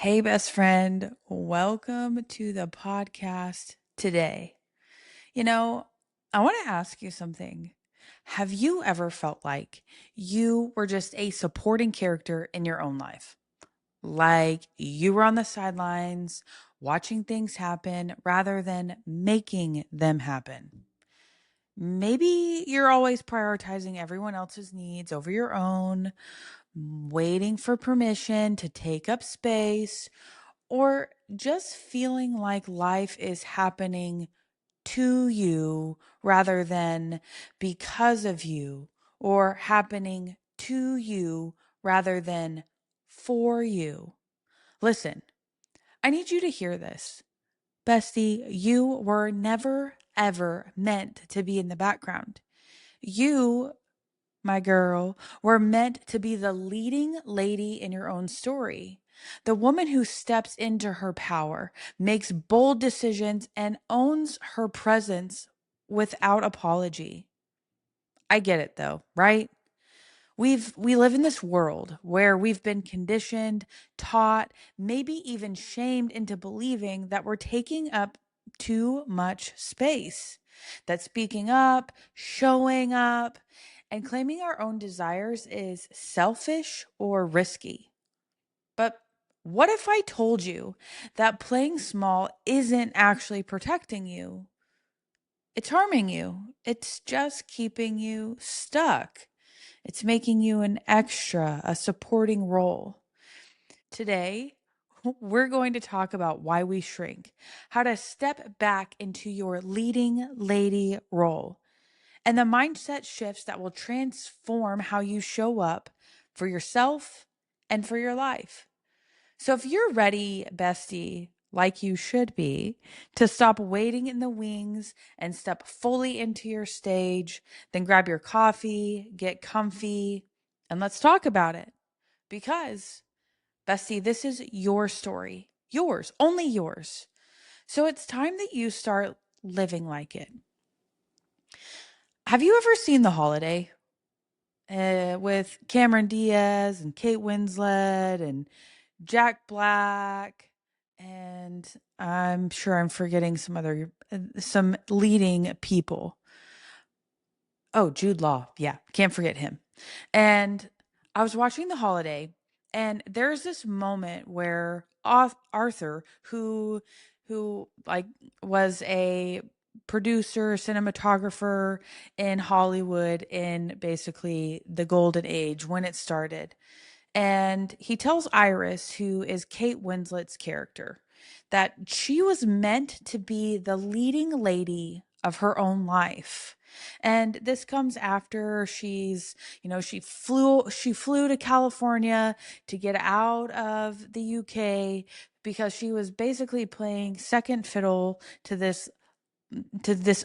Hey, best friend, welcome to the podcast today. I want to ask you something. Have you ever felt like you were just a supporting character in your own life? Like you were on the sidelines watching things happen rather than making them happen? Maybe you're always prioritizing everyone else's needs over your own, waiting for permission to take up space, or just feeling like life is happening to you rather than because of you, or happening to you rather than for you. Listen, I need you to hear this. Bestie, you were never, ever meant to be in the background. You, my girl, were meant to be the leading lady in your own story. The woman who steps into her power, makes bold decisions, and owns her presence without apology. I get it though, right? We live in this world where we've been conditioned, taught, maybe even shamed into believing that we're taking up too much space. That speaking up, showing up, and claiming our own desires is selfish or risky. But what if I told you that playing small isn't actually protecting you? It's harming you. It's just keeping you stuck. It's making you an extra, a supporting role. Today, we're going to talk about why we shrink, how to step back into your leading lady role, and the mindset shifts that will transform how you show up for yourself and for your life. So if you're ready, bestie, like you should be, to stop waiting in the wings and step fully into your stage, then grab your coffee, get comfy, and let's talk about it. Because, bestie, this is your story. Yours, only yours. So it's time that you start living like it. Have you ever seen The Holiday? With Cameron Diaz and Kate Winslet and Jack Black, and I'm sure I'm forgetting some leading people. Oh, Jude Law. Yeah, can't forget him. And I was watching The Holiday, and there's this moment where Arthur, who like was a producer, cinematographer in Hollywood in basically the golden age when it started. And he tells Iris, who is Kate Winslet's character, that she was meant to be the leading lady of her own life. And this comes after she flew to California to get out of the UK because she was basically playing second fiddle to this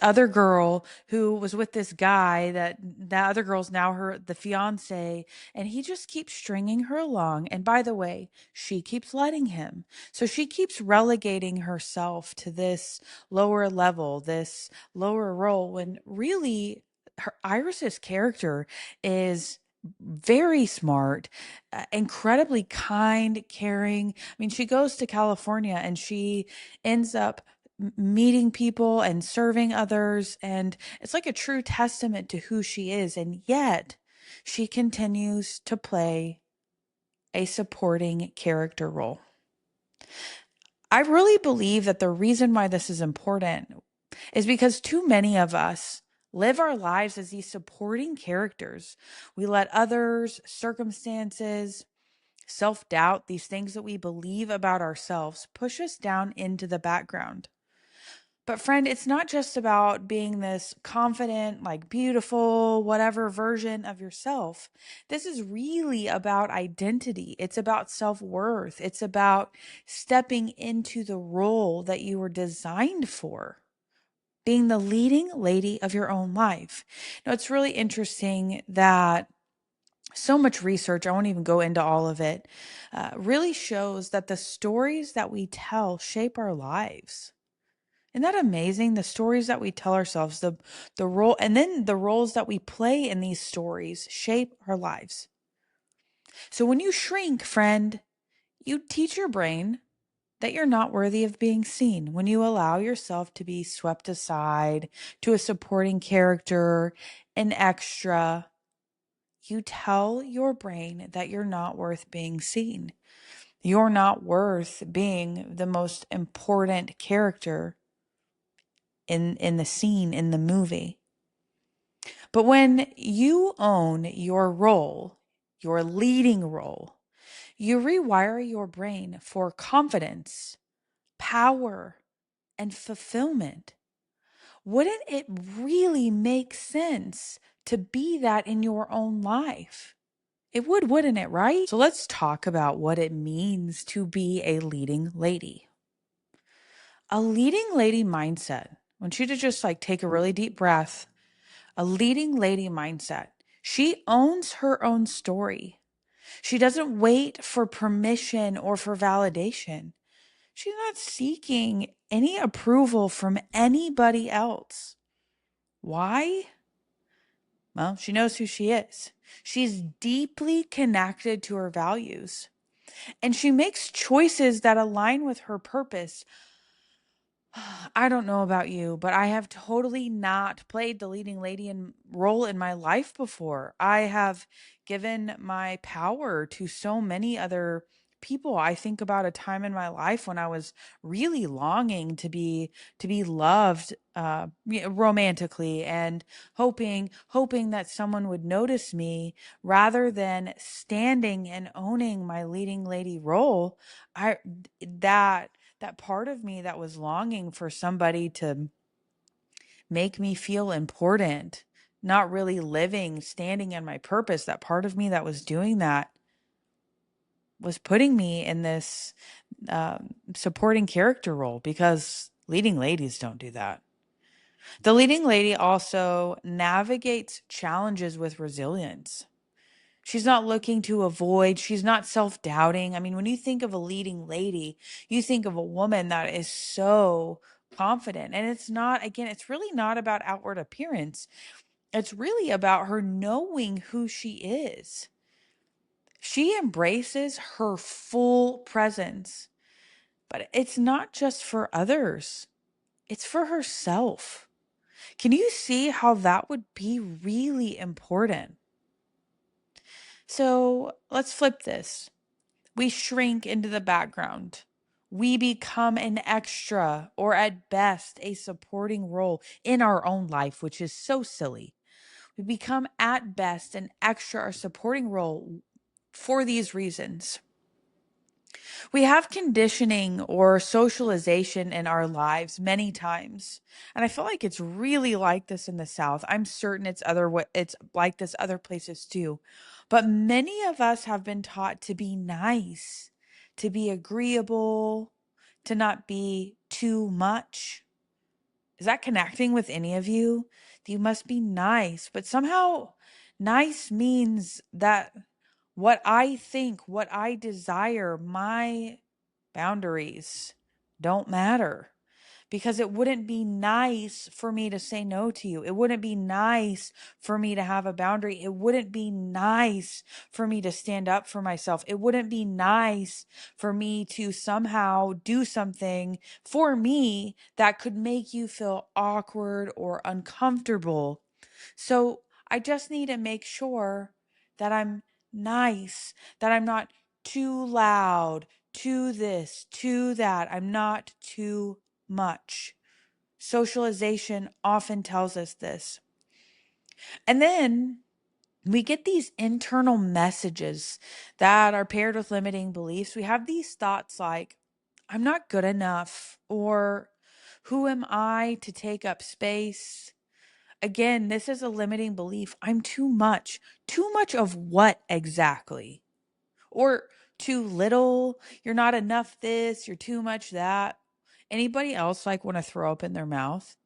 other girl who was with this guy that other girl's now the fiance, and he just keeps stringing her along. And by the way, she keeps letting him. So she keeps relegating herself to this lower level, this lower role, when really her Iris's character is very smart, incredibly kind, caring. I mean, she goes to California and she ends up meeting people and serving others. And it's like a true testament to who she is. And yet she continues to play a supporting character role. I really believe that the reason why this is important is because too many of us live our lives as these supporting characters. We let others, circumstances, self doubt, these things that we believe about ourselves, push us down into the background. But friend, it's not just about being this confident, like beautiful, whatever version of yourself. This is really about identity. It's about self-worth. It's about stepping into the role that you were designed for, being the leading lady of your own life. Now, it's really interesting that so much research, I won't even go into all of it, really shows that the stories that we tell shape our lives. Isn't that amazing? The stories that we tell ourselves, the role, and then the roles that we play in these stories shape our lives. So when you shrink, friend, You teach your brain that you're not worthy of being seen when you allow yourself to be swept aside to a supporting character, an extra. You tell your brain that you're not worth being seen. You're not worth being the most important character in the scene, in the movie. But when you own your role, your leading role, you rewire your brain for confidence, power, and fulfillment. Wouldn't it really make sense to be that in your own life? It would, wouldn't it, right? So let's talk about what it means to be a leading lady. A leading lady mindset. I want you to just like take a really deep breath. A leading lady mindset. She owns her own story. She doesn't wait for permission or for validation. She's not seeking any approval from anybody else. Why? Well, she knows who she is. She's deeply connected to her values, and she makes choices that align with her purpose. I don't know about you, but I have totally not played the leading lady role in my life before. I have given my power to so many other people. I think about a time in my life when I was really longing to be loved romantically, and hoping that someone would notice me rather than standing and owning my leading lady role. I that that part of me that was longing for somebody to make me feel important, not really living, standing in my purpose, that part of me that was doing that was putting me in this supporting character role, because leading ladies don't do that. The leading lady also navigates challenges with resilience. She's not looking to avoid, she's not self doubting. I mean, when you think of a leading lady, you think of a woman that is so confident. And it's not, again, it's really not about outward appearance. It's really about her knowing who she is. She embraces her full presence, but it's not just for others, it's for herself. Can you see how that would be really important? So let's flip this. We shrink into the background. We become an extra, or at best, a supporting role in our own life, which is so silly. We become at best an extra or supporting role for these reasons. We have conditioning or socialization in our lives many times. And I feel like it's really like this in the South. I'm certain it's like this other places too. But many of us have been taught to be nice, to be agreeable, to not be too much. Is that connecting with any of you? You must be nice, but somehow nice means that what I think, what I desire, my boundaries don't matter, because it wouldn't be nice for me to say no to you. It wouldn't be nice for me to have a boundary. It wouldn't be nice for me to stand up for myself. It wouldn't be nice for me to somehow do something for me that could make you feel awkward or uncomfortable. So I just need to make sure that I'm nice, that I'm not too loud, too this, too that. I'm not too much. Socialization often tells us this. And then we get these internal messages that are paired with limiting beliefs. We have these thoughts like, I'm not good enough, or who am I to take up space? Again, this is a limiting belief. I'm too much. Too much of what exactly? Or too little? You're not enough this, you're too much that. Anybody else like want to throw up in their mouth?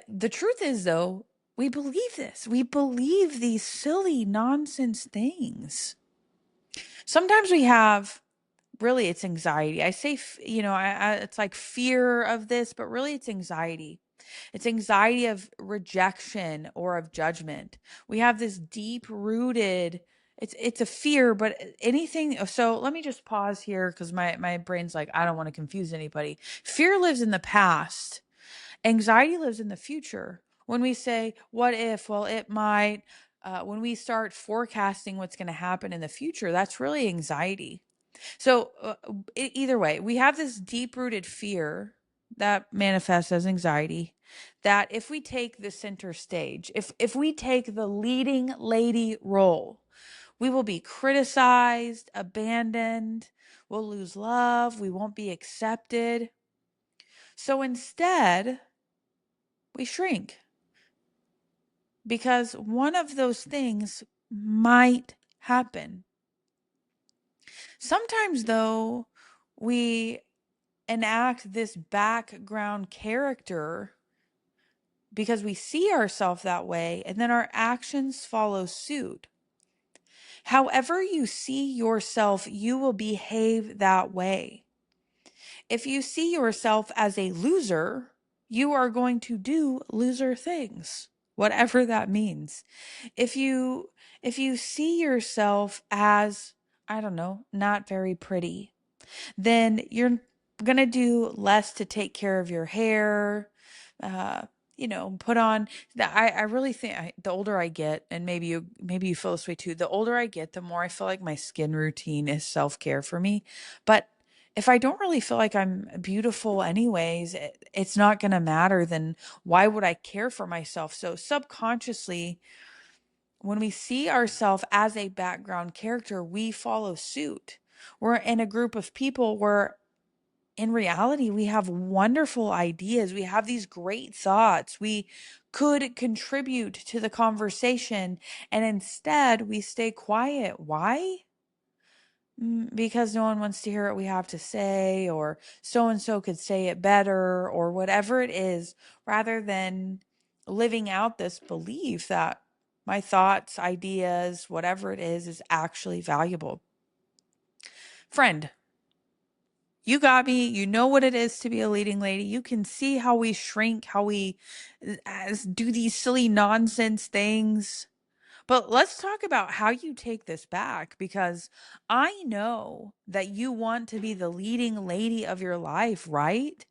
The truth is, though, we believe this. We believe these silly nonsense things. Sometimes we have, really, it's anxiety. I say, it's like fear of this, but really it's anxiety. It's anxiety of rejection or of judgment. We have this deep rooted it's a fear, but anything. So let me just pause here because my brain's like, I don't want to confuse anybody. Fear lives in the past. Anxiety lives in the future. When we say, what if? Well, it might. When we start forecasting what's going to happen in the future, that's really anxiety. So, either way, we have this deep rooted fear that manifests as anxiety. That if we take the center stage, if we take the leading lady role, we will be criticized, abandoned, we'll lose love, we won't be accepted. So instead, we shrink because one of those things might happen. Sometimes, though, we enact this background character because we see ourselves that way, and then our actions follow suit. However, you see yourself, you will behave that way. If you see yourself as a loser, you are going to do loser things, whatever that means. If you see yourself as, I don't know, not very pretty, then you're going to do less to take care of your hair, uh, put on I really think the older I get, and maybe you feel this way too, the older I get, the more I feel like my skin routine is self-care for me. But if I don't really feel like I'm beautiful anyways, it's not going to matter. Then why would I care for myself? So subconsciously, when we see ourselves as a background character, we follow suit. We're in a group of people where in reality, we have wonderful ideas. We have these great thoughts. We could contribute to the conversation, and instead we stay quiet. Why? Because no one wants to hear what we have to say, or so and so could say it better, or whatever it is, rather than living out this belief that my thoughts, ideas, whatever it is actually valuable. Friend, you got me. You know what it is to be a leading lady. You can see how we shrink, how we do these silly nonsense things. But let's talk about how you take this back, because I know that you want to be the leading lady of your life, right?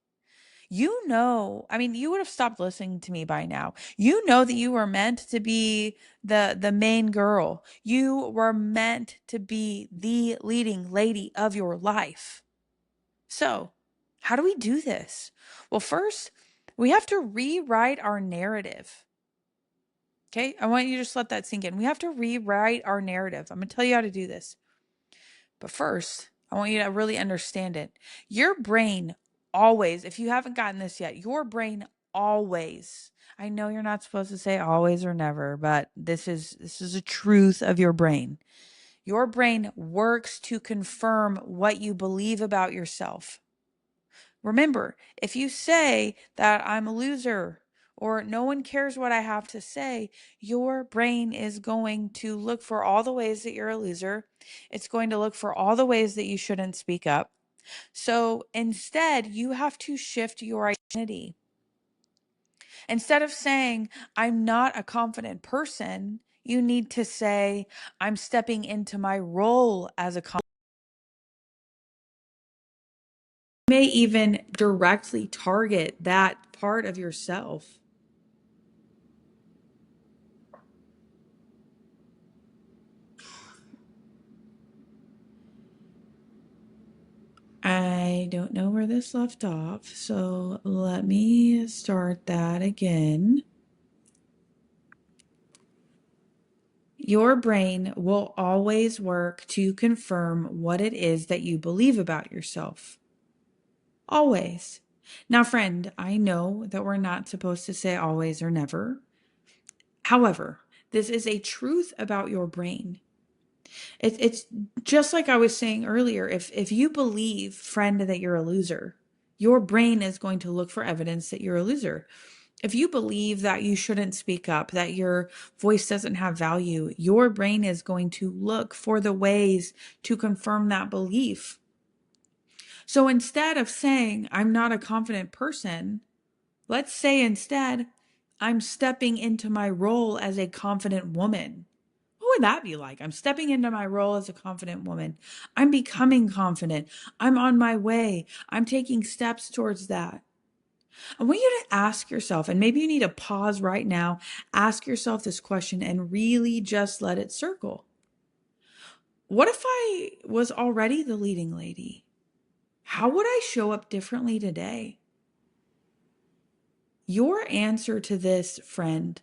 I mean, you would have stopped listening to me by now. You know that you were meant to be the main girl. You were meant to be the leading lady of your life. So, how do we do this? Well, first, we have to rewrite our narrative. Okay, I want you to just let that sink in. We have to rewrite our narrative. I'm going to tell you how to do this. But first, I want you to really understand it. Your brain always, if you haven't gotten this yet, your brain always, I know you're not supposed to say always or never, but this is a truth of your brain. Your brain works to confirm what you believe about yourself. Remember, if you say that I'm a loser or no one cares what I have to say, your brain is going to look for all the ways that you're a loser. It's going to look for all the ways that you shouldn't speak up. So instead, you have to shift your identity. Instead of saying, I'm not a confident person, you need to say, I'm stepping into my role as a confident. You may even directly target that part of yourself. I don't know where this left off, so let me start that again. Your brain will always work to confirm what it is that you believe about yourself. Always. Now, friend, I know that we're not supposed to say always or never. However, this is a truth about your brain. It's just like I was saying earlier. If you believe, friend, that you're a loser, your brain is going to look for evidence that you're a loser. If you believe that you shouldn't speak up, that your voice doesn't have value, your brain is going to look for the ways to confirm that belief. So instead of saying, I'm not a confident person, let's say instead, I'm stepping into my role as a confident woman. Oh, would that be like? I'm stepping into my role as a confident woman. I'm becoming confident. I'm on my way. I'm taking steps towards that. I want you to ask yourself, and maybe you need to pause right now, ask yourself this question and really just let it circle. What if I was already the leading lady? How would I show up differently today? Your answer to this, friend,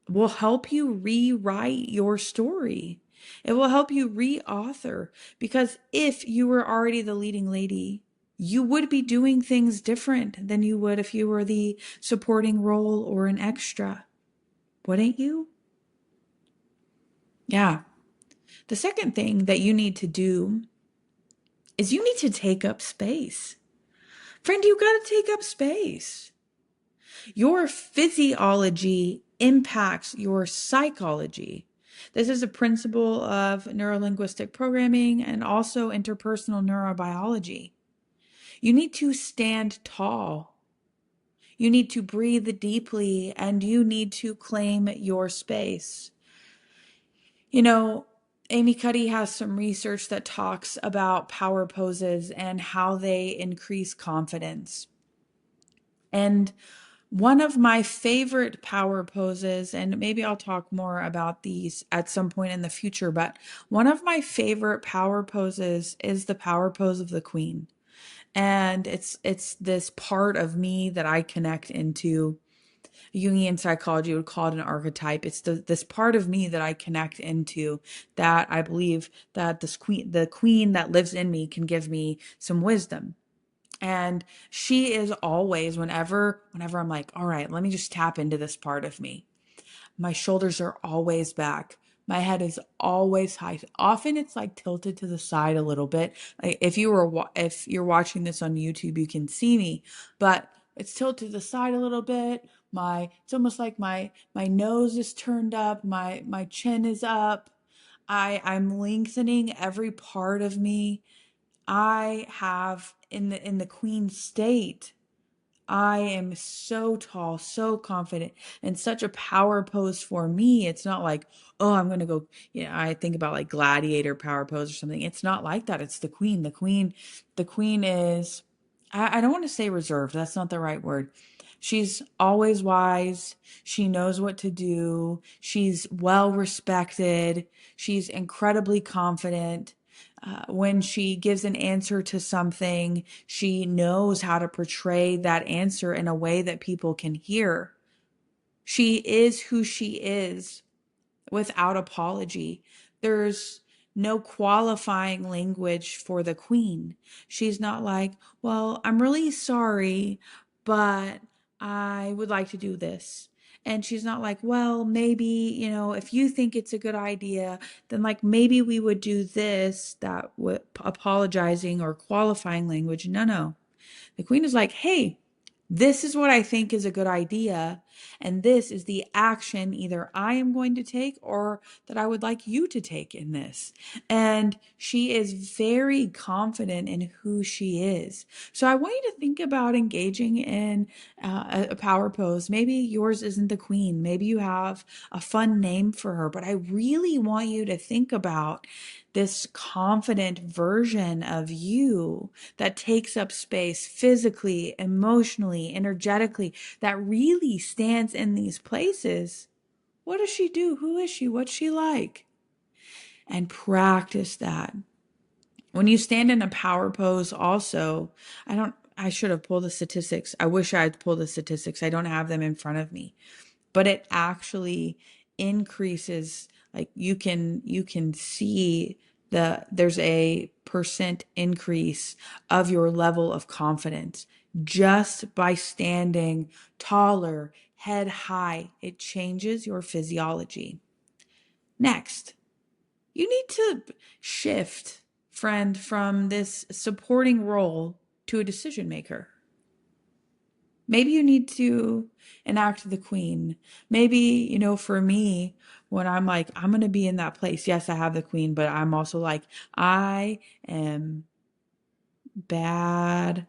will help you rewrite your story. It will help you reauthor, because if you were already the leading lady, you would be doing things different than you would if you were the supporting role or an extra. Wouldn't you? Yeah. The second thing that you need to do is you need to take up space. Friend, you got to take up space. Your physiology impacts your psychology. This is a principle of neurolinguistic programming and also interpersonal neurobiology. You need to stand tall. You need to breathe deeply, and you need to claim your space. You know, Amy Cuddy has some research that talks about power poses and how they increase confidence. And one of my favorite power poses, and maybe I'll talk more about these at some point in the future, but one of my favorite power poses is the power pose of the queen. And it's this part of me that I connect into. Jungian psychology would call it an archetype. It's this part of me that I connect into, that I believe that the queen that lives in me can give me some wisdom. And she is always, whenever I'm like, all right, let me just tap into this part of me. My shoulders are always back. My head is always high. Often it's like tilted to the side a little bit. Like if you're watching this on YouTube, you can see me, but it's tilted to the side a little bit. It's almost like my nose is turned up. My chin is up. I'm lengthening every part of me. I have in the queen state. I am so tall, so confident, and such a power pose for me. It's not like, oh, I'm going to go, I think about like gladiator power pose or something. It's not like that. It's the queen. The queen is, I don't want to say reserved. That's not the right word. She's always wise. She knows what to do. She's well respected. She's incredibly confident. When she gives an answer to something, she knows how to portray that answer in a way that people can hear. She is who she is without apology. There's no qualifying language for the queen. She's not like, well, I'm really sorry, but I would like to do this. And she's not like, well, maybe, if you think it's a good idea, then like maybe we would do this, that apologizing or qualifying language. No, no. The queen is like, hey, this is what I think is a good idea. And this is the action either I am going to take or that I would like you to take in this. And she is very confident in who she is. So I want you to think about engaging in a power pose. Maybe yours isn't the queen. Maybe you have a fun name for her, but I really want you to think about this confident version of you that takes up space physically, emotionally, energetically, that really stands in these places. What does she do? Who is she? What's she like? And practice that. When you stand in a power pose, also, I should have pulled the statistics. I wish I had pulled the statistics. I don't have them in front of me, but it actually increases, like you can see there's a percent increase of your level of confidence just by standing taller, head high. It changes your physiology. Next, you need to shift, friend, from this supporting role to a decision maker. Maybe you need to enact the queen. Maybe, for me, when I'm like, I'm going to be in that place. Yes, I have the queen, but I'm also like, I am bad.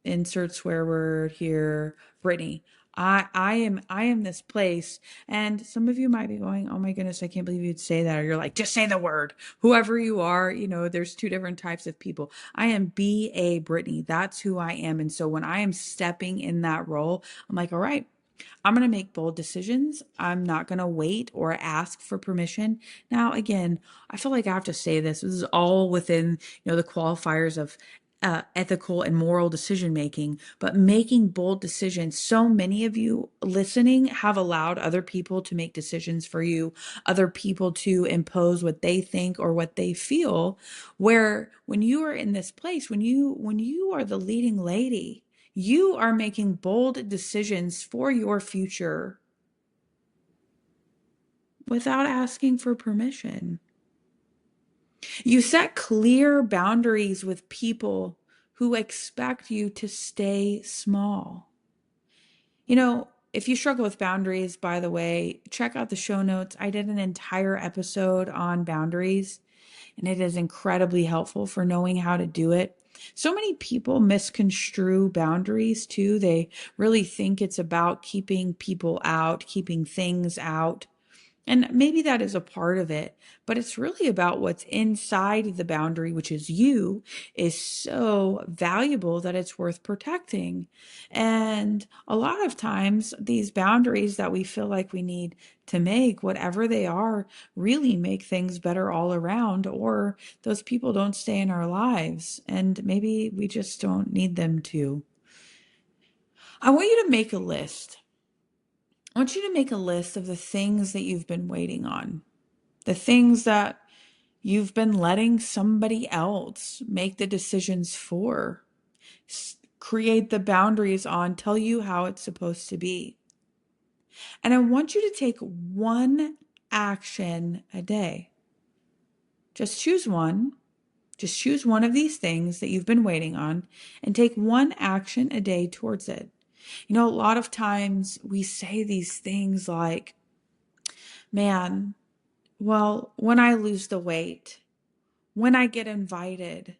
Insert swear word here. Brittany, I am this place. And some of you might be going, oh my goodness, I can't believe you'd say that. Or you're like, just say the word. Whoever you are, there's two different types of people. I am B.A. Brittany. That's who I am. And so when I am stepping in that role, I'm like, all right, I'm going to make bold decisions. I'm not going to wait or ask for permission. Now, again, I feel like I have to say this. This is all within, the qualifiers of ethical and moral decision making, but making bold decisions. So many of you listening have allowed other people to make decisions for you, other people to impose what they think or what they feel. Where when you are in this place, when you are the leading lady, you are making bold decisions for your future without asking for permission. You set clear boundaries with people who expect you to stay small. If you struggle with boundaries, by the way, check out the show notes. I did an entire episode on boundaries, and it is incredibly helpful for knowing how to do it. So many people misconstrue boundaries too. They really think it's about keeping people out, keeping things out. And maybe that is a part of it, but it's really about what's inside the boundary, which is you, is so valuable that it's worth protecting. And a lot of times, these boundaries that we feel like we need to make, whatever they are, really make things better all around, or those people don't stay in our lives, and maybe we just don't need them to. I want you to make a list. I want you to make a list of the things that you've been waiting on, the things that you've been letting somebody else make the decisions for, create the boundaries on, tell you how it's supposed to be. And I want you to take one action a day. Just choose one. Just choose one of these things that you've been waiting on and take one action a day towards it. A lot of times we say these things like, man, well, when I lose the weight, when I get invited,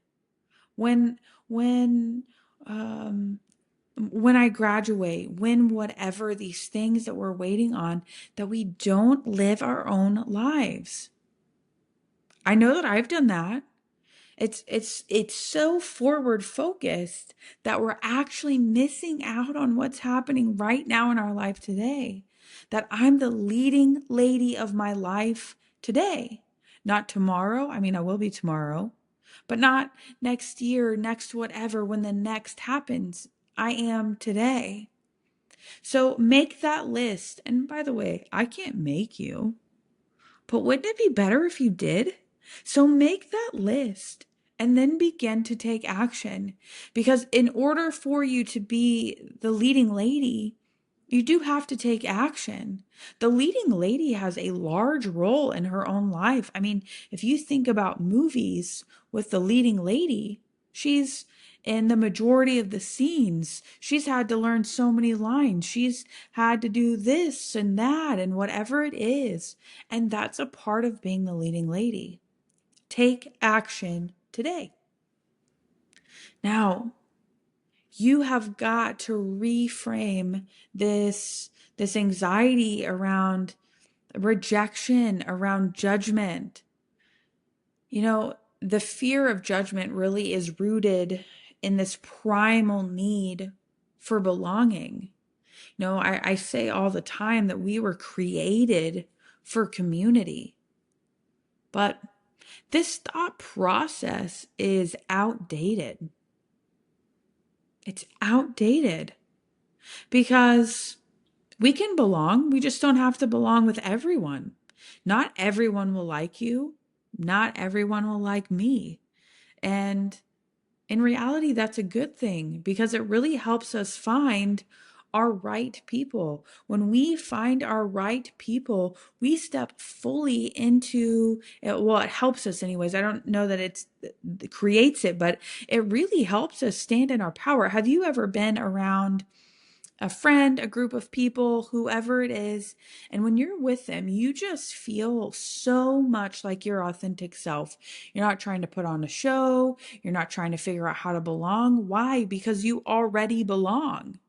when when um when I graduate, when whatever these things that we're waiting on, that we don't live our own lives. I know that I've done that. It's so forward focused that we're actually missing out on what's happening right now in our life today. That I'm the leading lady of my life today, not tomorrow. I mean, I will be tomorrow, but not next year, next whatever, when the next happens. I am today. So make that list. And by the way, I can't make you. But wouldn't it be better if you did? So make that list and then begin to take action. Because in order for you to be the leading lady, you do have to take action. The leading lady has a large role in her own life. I mean, if you think about movies with the leading lady, she's in the majority of the scenes. She's had to learn so many lines. She's had to do this and that and whatever it is. And that's a part of being the leading lady. Take action today. Now, you have got to reframe this anxiety around rejection, around judgment. The fear of judgment really is rooted in this primal need for belonging. I say all the time that we were created for community, but this thought process is outdated. It's outdated because we can belong. We just don't have to belong with everyone. Not everyone will like you. Not everyone will like me. And in reality, that's a good thing because it really helps us find our right people. When we find our right people, we step fully into it. Well, it helps us anyways. I don't know that it creates it, but it really helps us stand in our power. Have you ever been around a friend, a group of people, whoever it is, and when you're with them, you just feel so much like your authentic self. You're not trying to put on a show. You're not trying to figure out how to belong. Why? Because you already belong.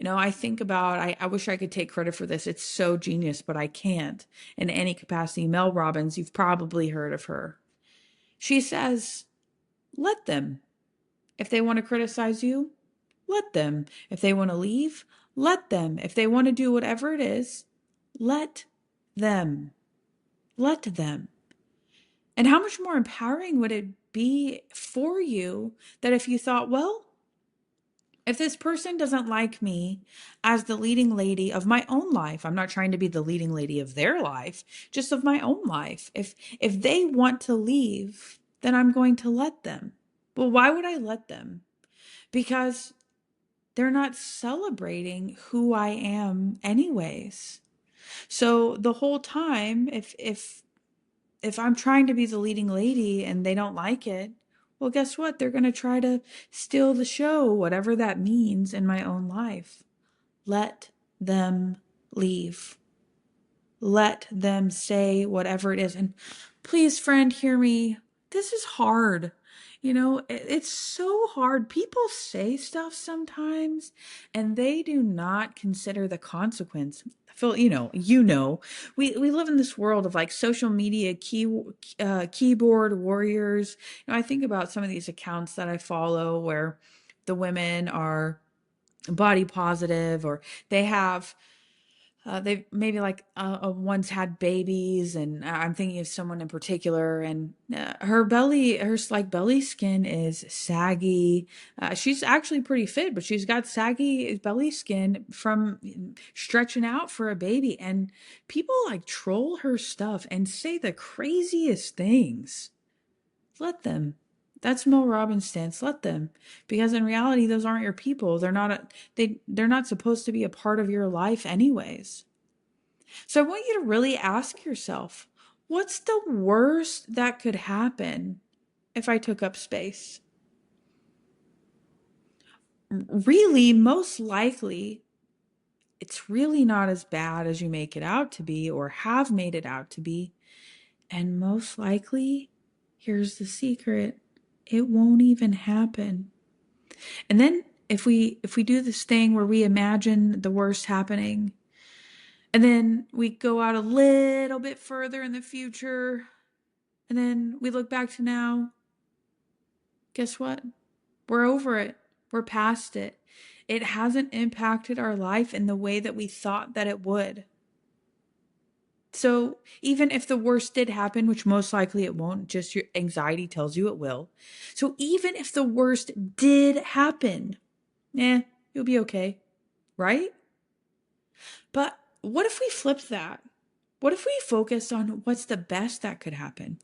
I think about, I wish I could take credit for this. It's so genius, but I can't in any capacity. Mel Robbins, you've probably heard of her. She says, let them. If they want to criticize you, let them. If they want to leave, let them. If they want to do whatever it is, let them. Let them. And how much more empowering would it be for you that if you thought, well, if this person doesn't like me as the leading lady of my own life, I'm not trying to be the leading lady of their life, just of my own life. If they want to leave, then I'm going to let them. Well, why would I let them? Because they're not celebrating who I am anyways. So the whole time, if I'm trying to be the leading lady and they don't like it, well, guess what? They're going to try to steal the show, whatever that means in my own life. Let them leave. Let them say whatever it is. And please, friend, hear me. This is hard. It's so hard. People say stuff sometimes and they do not consider the consequence. I feel, we live in this world of like social media keyboard warriors. I think about some of these accounts that I follow where the women are body positive, or they have they've maybe like once had babies, and I'm thinking of someone in particular, and her like belly skin is saggy. She's actually pretty fit, but she's got saggy belly skin from stretching out for a baby, and people like troll her stuff and say the craziest things. Let them. That's Mel Robbins' stance. Let them, because in reality, those aren't your people. They're not supposed to be a part of your life, anyways. So I want you to really ask yourself, what's the worst that could happen if I took up space? Really, most likely, it's really not as bad as you make it out to be or have made it out to be. And most likely, here's the secret, it won't even happen. And then if we do this thing where we imagine the worst happening, and then we go out a little bit further in the future, and then we look back to now, guess what? We're over it. We're past it. It hasn't impacted our life in the way that we thought that it would. So even if the worst did happen, which most likely it won't, just your anxiety tells you it will. So even if the worst did happen, you'll be okay, right? But what if we flipped that? What if we focused on what's the best that could happen?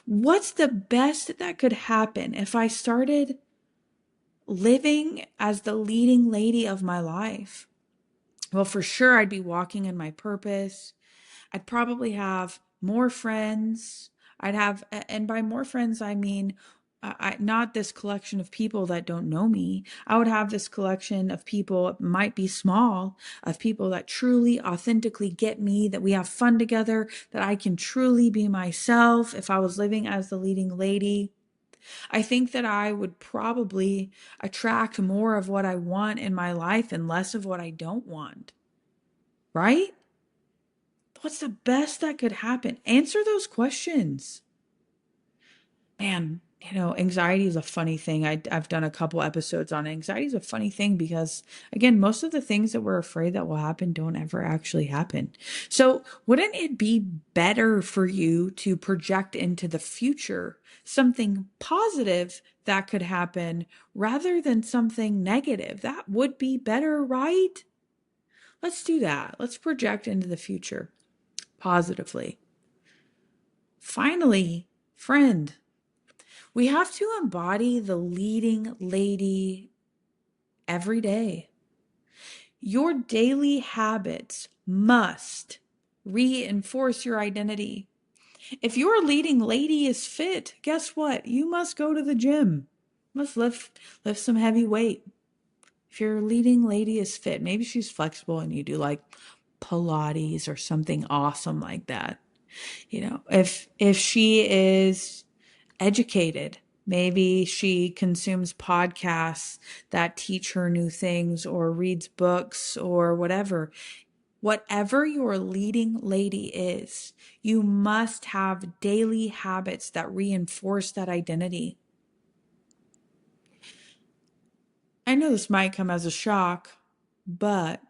What's the best that could happen if I started living as the leading lady of my life? Well, for sure, I'd be walking in my purpose. I'd probably have more friends. And by more friends, I mean, not this collection of people that don't know me. I would have this collection of people, it might be small, of people that truly, authentically get me, that we have fun together, that I can truly be myself if I was living as the leading lady. I think that I would probably attract more of what I want in my life and less of what I don't want. Right? What's the best that could happen? Answer those questions. Man, anxiety is a funny thing. I've done a couple episodes on anxiety is a funny thing because, again, most of the things that we're afraid that will happen don't ever actually happen. So wouldn't it be better for you to project into the future something positive that could happen rather than something negative? That would be better, right? Let's do that. Let's project into the future positively. Finally, friend, we have to embody the leading lady every day. Your daily habits must reinforce your identity. If your leading lady is fit, guess what? You must go to the gym. You must lift some heavy weight. If your leading lady is fit, maybe she's flexible and you do like Pilates or something awesome like that. If she is educated, Maybe she consumes podcasts that teach her new things or reads books or whatever. Whatever your leading lady is, you must have daily habits that reinforce that identity. I know this might come as a shock, but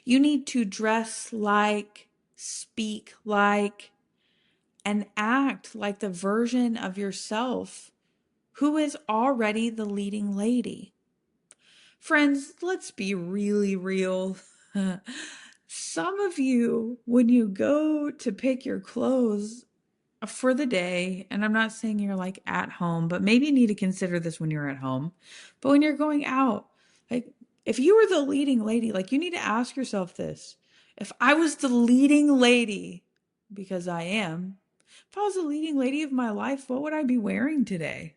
you need to dress like, speak like, and act like the version of yourself who is already the leading lady. Friends, let's be really real. Some of you, when you go to pick your clothes for the day, and I'm not saying you're like at home, but maybe you need to consider this when you're at home. But when you're going out, like if you were the leading lady, like you need to ask yourself this. If I was the leading lady, because I am, if I was the leading lady of my life, what would I be wearing today?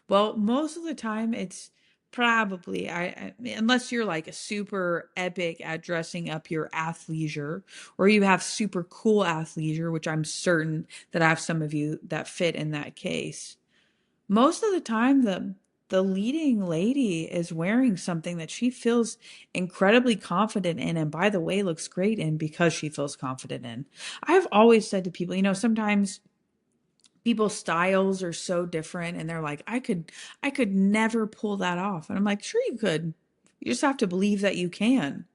Well, most of the time it's probably unless you're like a super epic at dressing up your athleisure or you have super cool athleisure, which I'm certain that I have some of you that fit in that case. Most of the time the leading lady is wearing something that she feels incredibly confident in and by the way looks great in because she feels confident in. I've always said to people, sometimes people's styles are so different and they're like I could never pull that off, and I'm like, sure you could. You just have to believe that you can.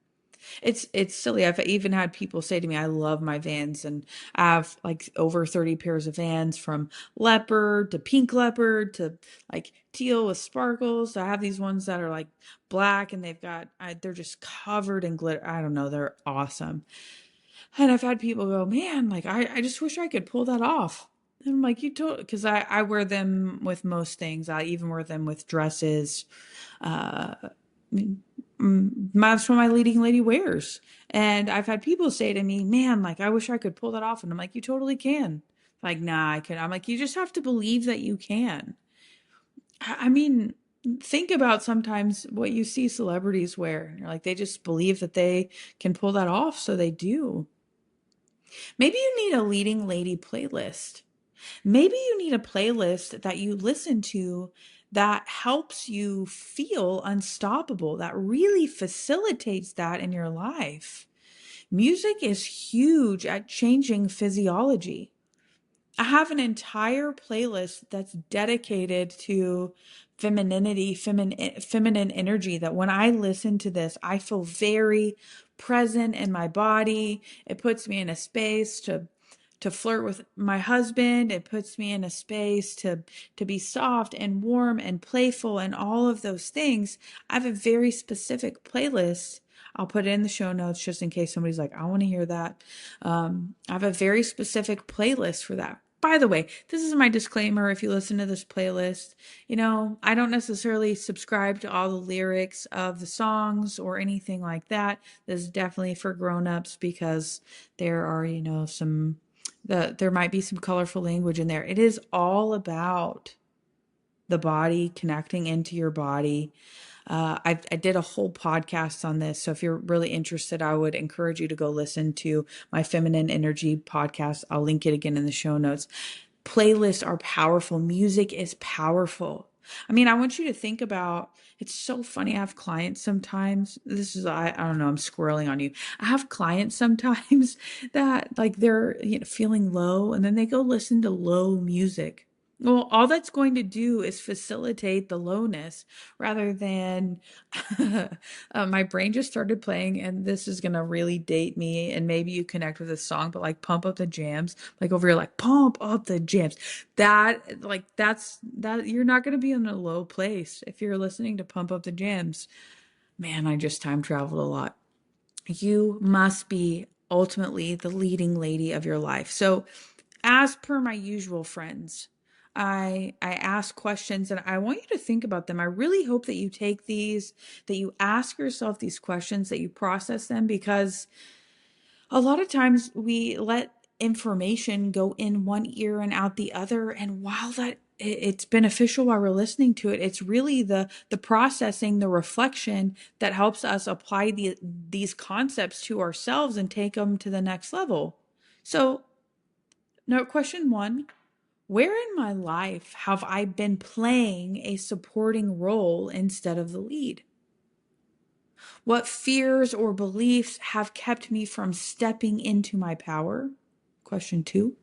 It's silly. I've even had people say to me, I love my Vans, and I have like over 30 pairs of Vans, from leopard to pink leopard to like teal with sparkles. So I have these ones that are like black and they're just covered in glitter. I don't know, they're awesome. And I've had people go, man, like I just wish I could pull that off. And I'm like, you told, because I wear them with most things. I even wear them with dresses. Uh, that's what my leading lady wears. And I've had people say to me, man, like I wish I could pull that off. And I'm like, you totally can. Like, nah, I can. I'm like, you just have to believe that you can. I mean, think about sometimes what you see celebrities wear. You're like, they just believe that they can pull that off, so they do. Maybe you need a leading lady playlist. Maybe you need a playlist that you listen to that helps you feel unstoppable, that really facilitates that in your life. Music is huge at changing physiology. I have an entire playlist that's dedicated to femininity, feminine energy, that when I listen to this, I feel very present in my body. It puts me in a space to flirt with my husband. It puts me in a space to be soft and warm and playful and all of those things. I have a very specific playlist. I'll put it in the show notes just in case somebody's like, I want to hear that. I have a very specific playlist for that. By the way, this is my disclaimer. If you listen to this playlist, I don't necessarily subscribe to all the lyrics of the songs or anything like that. This is definitely for grown-ups because there are, there might be some colorful language in there. It is all about the body, connecting into your body. I did a whole podcast on this. So if you're really interested, I would encourage you to go listen to my Feminine Energy podcast. I'll link it again in the show notes. Playlists are powerful. Music is powerful. I mean, I want you to think about, it's so funny. I have clients sometimes. I don't know, I'm squirreling on you. I have clients sometimes that like they're feeling low and then they go listen to low music. Well, all that's going to do is facilitate the lowness rather than my brain just started playing, and this is going to really date me. And maybe you connect with this song, but like Pump Up the Jams, like over here, like Pump Up the Jams. That you're not going to be in a low place if you're listening to Pump Up the Jams. Man, I just time traveled a lot. You must be ultimately the leading lady of your life. So, as per my usual friends, I ask questions and I want you to think about them. I really hope that you take these, that you ask yourself these questions, that you process them, because a lot of times we let information go in one ear and out the other. And while it's beneficial while we're listening to it, it's really the processing, the reflection that helps us apply these concepts to ourselves and take them to the next level. So, question one, Where in my life have I been playing a supporting role instead of the lead? What fears or beliefs have kept me from stepping into my power? Question 2.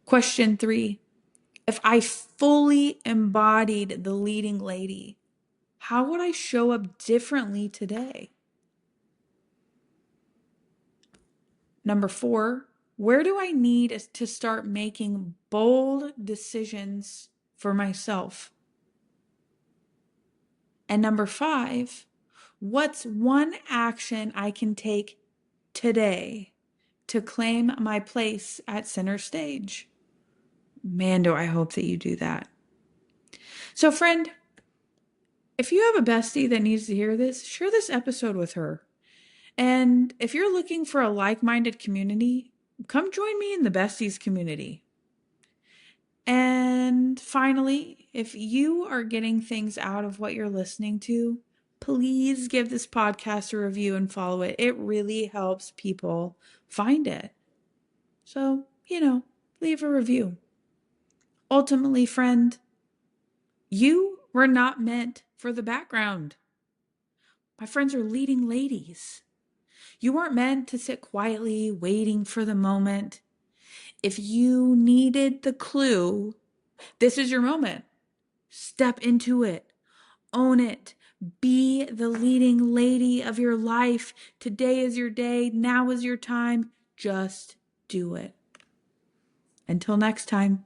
Question 3. If I fully embodied the leading lady, how would I show up differently today? Number 4, where do I need to start making bold decisions for myself? And number 5, what's one action I can take today to claim my place at center stage? Man, do I hope that you do that. So, friend, if you have a bestie that needs to hear this, share this episode with her. And if you're looking for a like-minded community, come join me in the Besties community. And finally, if you are getting things out of what you're listening to, please give this podcast a review and follow it. It really helps people find it. So, leave a review. Ultimately, friend, you were not meant for the background. My friends are leading ladies. You weren't meant to sit quietly waiting for the moment. If you needed the clue, this is your moment. Step into it. Own it. Be the leading lady of your life. Today is your day. Now is your time. Just do it. Until next time.